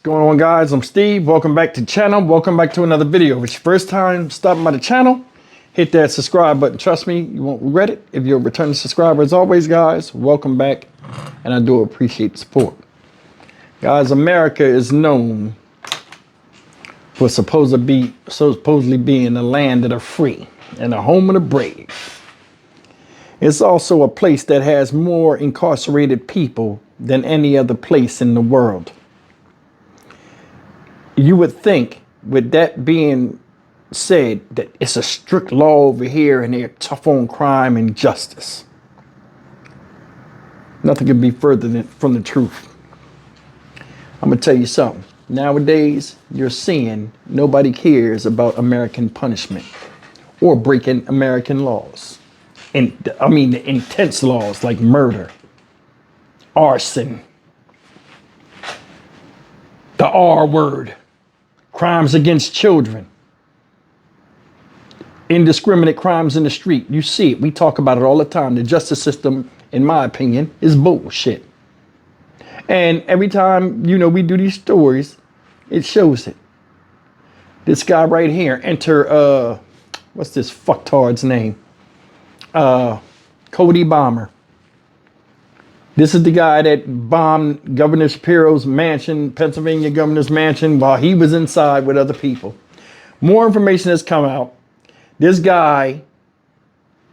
Going on, guys? I'm Steve. Welcome back to the channel. Welcome back to another video. If it's your first time stopping by the channel, hit that subscribe button. Trust me, you won't regret it. If you're a returning subscriber, as always, guys, welcome back, and I do appreciate the support. Guys, America is known for supposedly being the land of the free and the home of the brave. It's also a place that has more incarcerated people than any other place in the world. You would think, with that being said, that it's a strict law over here and they're tough on crime and justice. Nothing could be further from the truth. I'm going to tell you something. Nowadays, you're seeing nobody cares about American punishment or breaking American laws. And I mean the intense laws like murder, arson, the R word, crimes against children, indiscriminate crimes in the street. You see it. We talk about it all the time. The justice system, in my opinion, is bullshit. And every time, we do these stories, it shows it. This guy right here, enter, what's this fucktard's name? Cody Balmer. This is the guy that bombed Governor Shapiro's mansion, Pennsylvania governor's mansion, while he was inside with other people. More information has come out. This guy,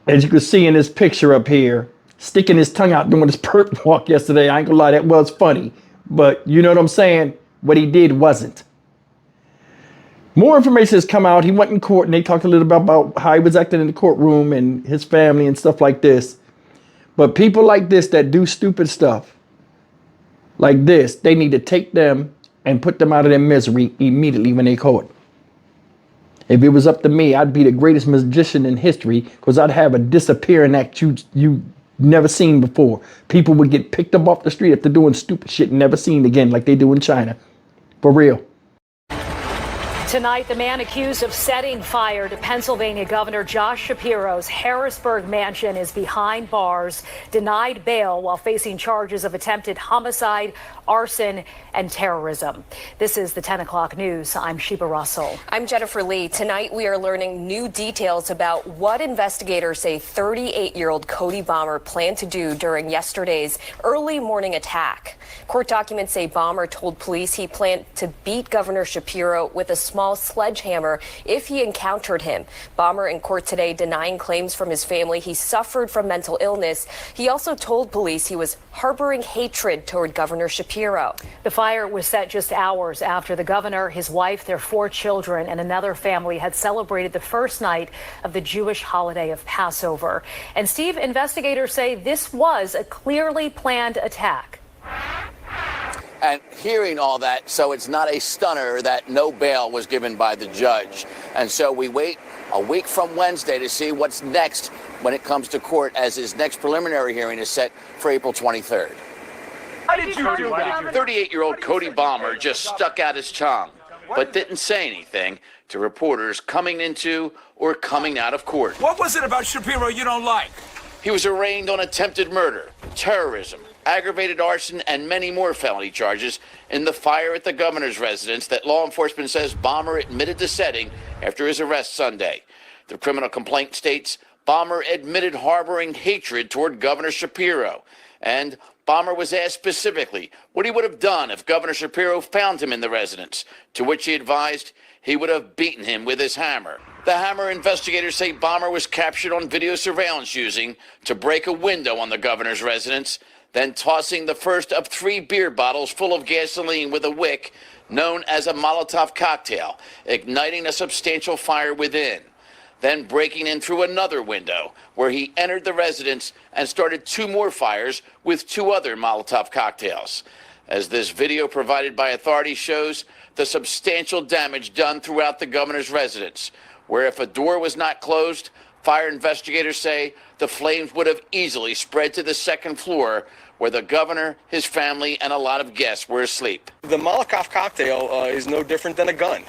as you can see in this picture up here, sticking his tongue out doing his perp walk yesterday. I ain't gonna lie, that was funny. But you know what I'm saying? What he did wasn't. More information has come out. He went in court and they talked a little bit about how he was acting in the courtroom and his family and stuff like this. But people like this that do stupid stuff like this, they need to take them and put them out of their misery immediately when they caught. If it was up to me, I'd be the greatest magician in history because I'd have a disappearing act you never seen before. People would get picked up off the street after doing stupid shit and never seen again like they do in China. For real. Tonight, the man accused of setting fire to Pennsylvania Governor Josh Shapiro's Harrisburg mansion is behind bars, denied bail while facing charges of attempted homicide, arson, and terrorism. This is the 10 o'clock news. I'm Sheba Russell. I'm Jennifer Lee. Tonight, we are learning new details about what investigators say 38-year-old Cody Balmer planned to do during yesterday's early morning attack. Court documents say Balmer told police he planned to beat Governor Shapiro with a small sledgehammer if he encountered him. Balmer in court today denying claims from his family he suffered from mental illness. He also told police he was harboring hatred toward Governor Shapiro. The fire was set just hours after the governor, his wife, their 4 children, and another family had celebrated the first night of the Jewish holiday of Passover. And Steve, investigators say this was a clearly planned attack. And hearing all that, so it's not a stunner that no bail was given by the judge. And so we wait a week from Wednesday to see what's next when it comes to court, as his next preliminary hearing is set for April 23rd. How did you do that? 38-year-old Cody Balmer just stuck out his tongue, but didn't say anything to reporters coming into or coming out of court. What was it about Shapiro you don't like? He was arraigned on attempted murder, terrorism, aggravated arson, and many more felony charges in the fire at the governor's residence that law enforcement says Balmer admitted to setting after his arrest Sunday. The criminal complaint states Balmer admitted harboring hatred toward Governor Shapiro, and Balmer was asked specifically what he would have done if Governor Shapiro found him in the residence, to which he advised he would have beaten him with his hammer. The hammer investigators say Balmer was captured on video surveillance using to break a window on the governor's residence, then tossing the first of 3 beer bottles full of gasoline with a wick known as a Molotov cocktail, igniting a substantial fire within, then breaking in through another window where he entered the residence and started 2 more fires with 2 other Molotov cocktails. As this video provided by authorities shows the substantial damage done throughout the governor's residence, where if a door was not closed, fire investigators say the flames would have easily spread to the 2nd floor, where the governor, his family, and a lot of guests were asleep. The Molotov cocktail is no different than a gun.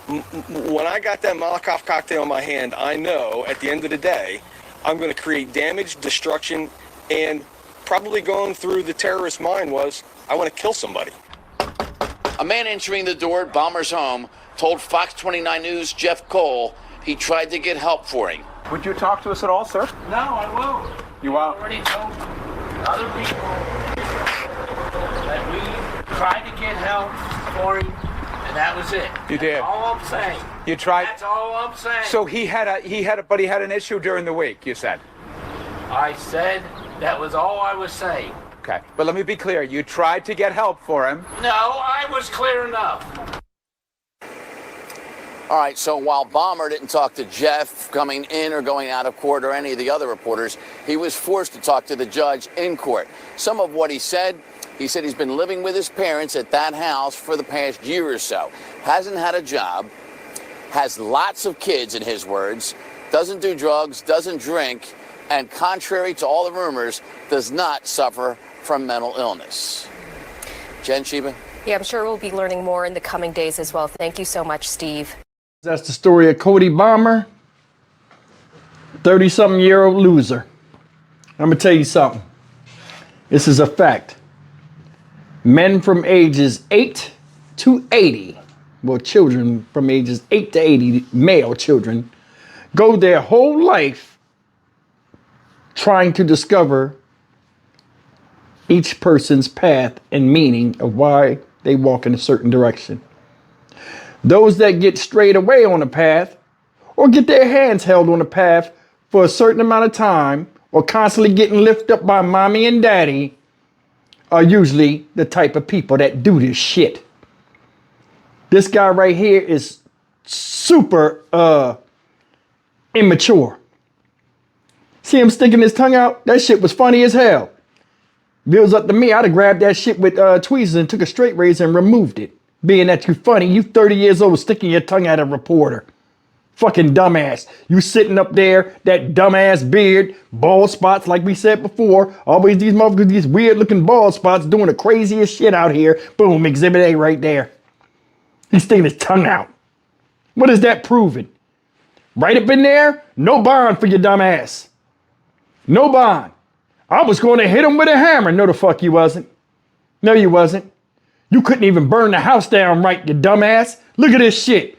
When I got that Molotov cocktail in my hand, I know at the end of the day, I'm going to create damage, destruction, and probably going through the terrorist's mind was, I want to kill somebody. A man entering the door at Balmer's home told Fox 29 News' Jeff Cole he tried to get help for him. Would you talk to us at all, sir? No, I won't. You won't? I already told other people that we tried to get help for him, and that was it. You did. That's all I'm saying. You tried. That's all I'm saying. So he had an issue during the week, you said? I said that was all I was saying. Okay. But let me be clear. You tried to get help for him. No, I was clear enough. All right, so while Balmer didn't talk to Jeff coming in or going out of court or any of the other reporters, he was forced to talk to the judge in court. Some of what he said he's been living with his parents at that house for the past year or so. Hasn't had a job, has lots of kids, in his words, doesn't do drugs, doesn't drink, and contrary to all the rumors, does not suffer from mental illness. Jen, Sheba? Yeah, I'm sure we'll be learning more in the coming days as well. Thank you so much, Steve. That's the story of Cody Balmer, 30-something-year-old loser. I'm going to tell you something. This is a fact. Men from ages 8 to 80, well, children from ages 8 to 80, male children, go their whole life trying to discover each person's path and meaning of why they walk in a certain direction. Those that get strayed away on the path or get their hands held on the path for a certain amount of time or constantly getting lifted up by mommy and daddy are usually the type of people that do this shit. This guy right here is super immature. See him sticking his tongue out? That shit was funny as hell. If it was up to me, I'd have grabbed that shit with tweezers and took a straight razor and removed it. Being that you funny, you 30 years old sticking your tongue at a reporter. Fucking dumbass. You sitting up there, that dumbass beard, bald spots like we said before. Always these motherfuckers, these weird looking bald spots doing the craziest shit out here. Boom, exhibit A right there. He's sticking his tongue out. What is that proving? Right up in there, no bond for your dumbass. No bond. I was going to hit him with a hammer. No, the fuck you wasn't. No, you wasn't. You couldn't even burn the house down right, you dumbass. Look at this shit.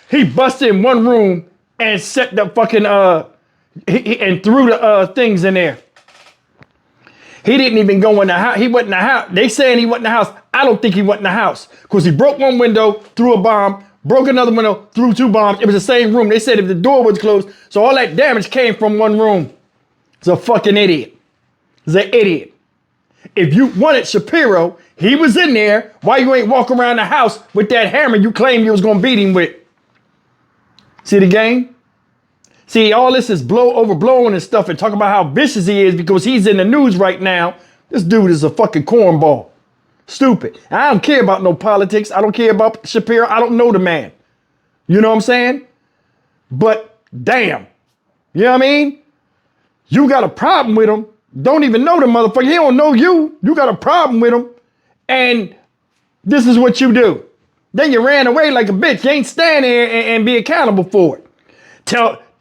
He busted in one room and set the fucking, and threw the things in there. He didn't even go in the house. He wasn't in the house. They saying he wasn't in the house. I don't think he went in the house. Because he broke one window, threw a bomb, broke another window, threw two bombs. It was the same room. They said if the door was closed, so all that damage came from one room. He's a fucking idiot. He's an idiot. If you wanted Shapiro, he was in there. Why you ain't walk around the house with that hammer you claimed you was going to beat him with? See the game? See, all this is overblowing and stuff and talking about how vicious he is because he's in the news right now. This dude is a fucking cornball. Stupid. I don't care about no politics. I don't care about Shapiro. I don't know the man. You know what I'm saying? But damn. You know what I mean? You got a problem with him. Don't even know the motherfucker. He don't know you. You got a problem with him. And this is what you do. Then you ran away like a bitch. You ain't stand there and be accountable for it.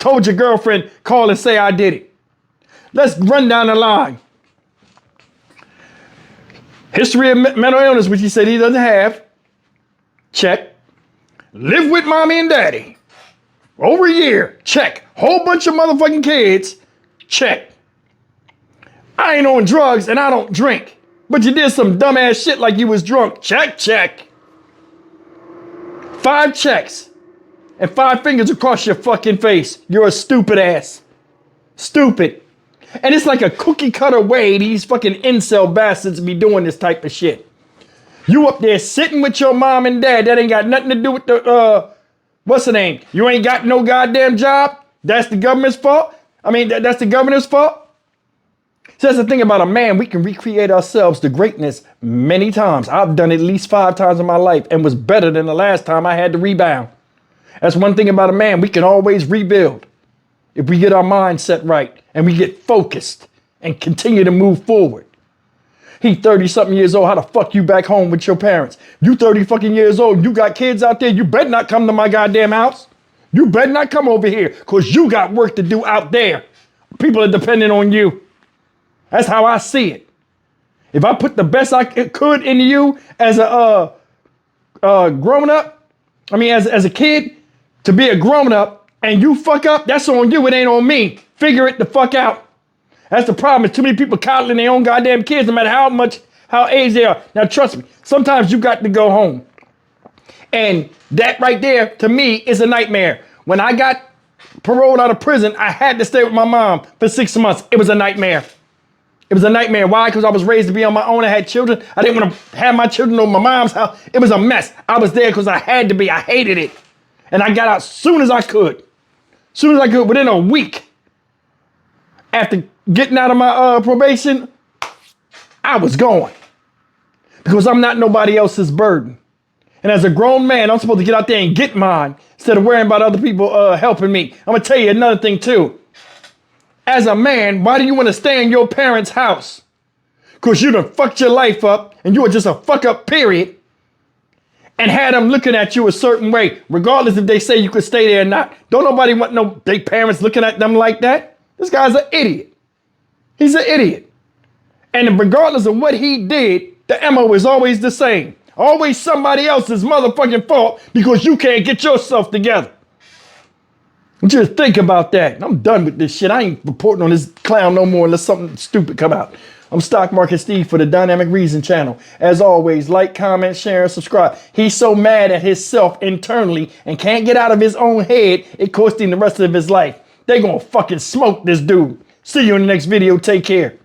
Told your girlfriend, call and say I did it. Let's run down the line. History of mental illness, which he said he doesn't have. Check. Live with mommy and daddy. Over a year. Check. Whole bunch of motherfucking kids. Check. I ain't on drugs and I don't drink. But you did some dumbass shit like you was drunk. Check, check. 5 checks. And 5 fingers across your fucking face. You're a stupid ass. Stupid. And it's like a cookie cutter way these fucking incel bastards be doing this type of shit. You up there sitting with your mom and dad. That ain't got nothing to do with the, what's the name? You ain't got no goddamn job. That's the government's fault. I mean, that's the governor's fault. So that's the thing about a man. We can recreate ourselves to greatness many times. I've done it at least 5 times in my life and was better than the last time I had to rebound. That's one thing about a man. We can always rebuild if we get our mindset right and we get focused and continue to move forward. He 30-something years old. How the fuck you back home with your parents? You 30 fucking years old. You got kids out there. You better not come to my goddamn house. You better not come over here because you got work to do out there. People are depending on you. That's how I see it. If I put the best I could into you as a grown up, I mean, as a kid, to be a grown up and you fuck up, that's on you. It ain't on me. Figure it the fuck out. That's the problem. Is too many people coddling their own goddamn kids, no matter how age they are. Now, trust me, sometimes you got to go home. And that right there, to me, is a nightmare. When I got paroled out of prison, I had to stay with my mom for 6 months. It was a nightmare. It was a nightmare. Why? Because I was raised to be on my own. I had children. I didn't want to have my children over my mom's house. It was a mess. I was there because I had to be. I hated it. And I got out as soon as I could. Soon as I could, within a week. After getting out of my probation, I was gone. Because I'm not nobody else's burden. And as a grown man, I'm supposed to get out there and get mine instead of worrying about other people helping me. I'm going to tell you another thing too. As a man, why do you want to stay in your parents' house? Because you done fucked your life up and you were just a fuck up, period. And had them looking at you a certain way, regardless if they say you could stay there or not. Don't nobody want their parents looking at them like that. This guy's an idiot. He's an idiot. And regardless of what he did, the MO is always the same. Always somebody else's motherfucking fault because you can't get yourself together. Just think about that. I'm done with this shit. I ain't reporting on this clown no more unless something stupid come out. I'm Stock Market Steve for the Dynamic Reason channel. As always, like, comment, share, and subscribe. He's so mad at himself internally and can't get out of his own head, it cost him the rest of his life. They gonna fucking smoke this dude. See you in the next video. Take care.